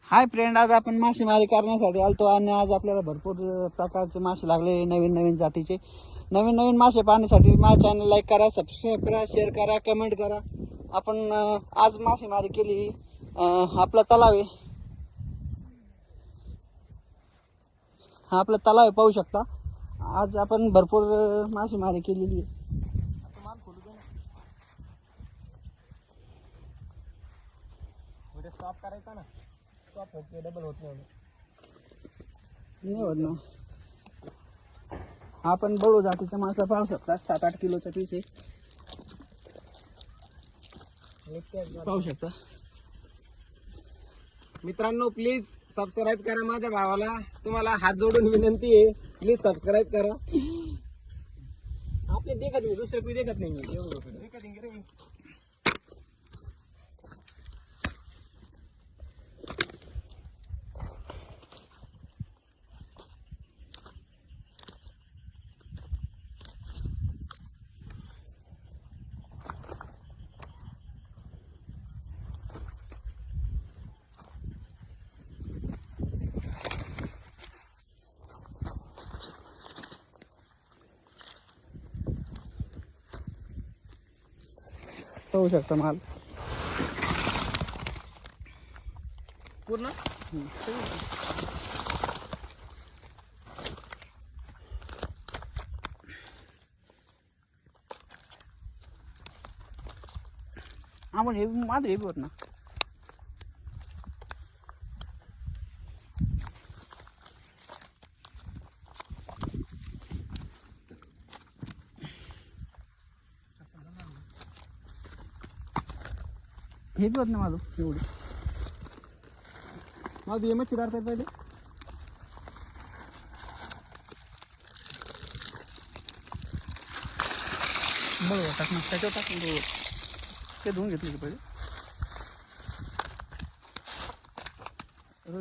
Hi friend, आज आपण मासेमारी करण्यासाठी आलतो आणि आज आपल्याला भरपूर प्रकारचे मासे लागले, नवीन नवीन जातीचे. नवीन नवीन मासे पाहण्यासाठी माझ्या चॅनल लाईक करा, सबस्क्राईब करा, शेअर करा, कमेंट करा. आपण आज मासेमारी केली. आपला तलाव आहे, हा आपला तलाव आहे, पाहू शकता. आज आपण भरपूर मासेमारी केलेली आहे. स्टॉप करायचा ना, स्टॉप होते डबल होत नाही होत ना. आपण बळू जातीचा मासा पाहू शकता, 7-8 किलोचा पीस आहे, पाहू शकता. मित्रांनो, प्लीज सबस्क्राईब करा माझ्या भावाला. तुम्हाला हात जोडून विनंती आहे, प्लीज सबस्क्राईब करा. आपले देखत नाही, दुसरे कोणी देखत नाही. देखत रे. पाहू शकता माल पूर्ण आपण हे माझं हे होत ना. हे होत ना माझं एवढं. माझं हे मच्छी धरतात पहिले. बरोबर टाक ना, त्याच्यावर टाक ना. बरोबर ते धुवून घेतलं पहिले.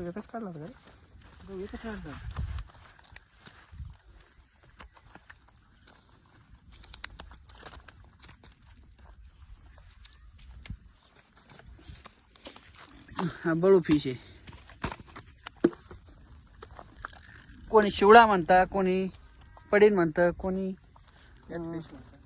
एकच काढला होता का? एकच काढतात. हा बळू फिश आहे. कोणी शिवडा म्हणता, कोणी पडीन म्हणतं, कोणी कॅटफिश म्हणतात.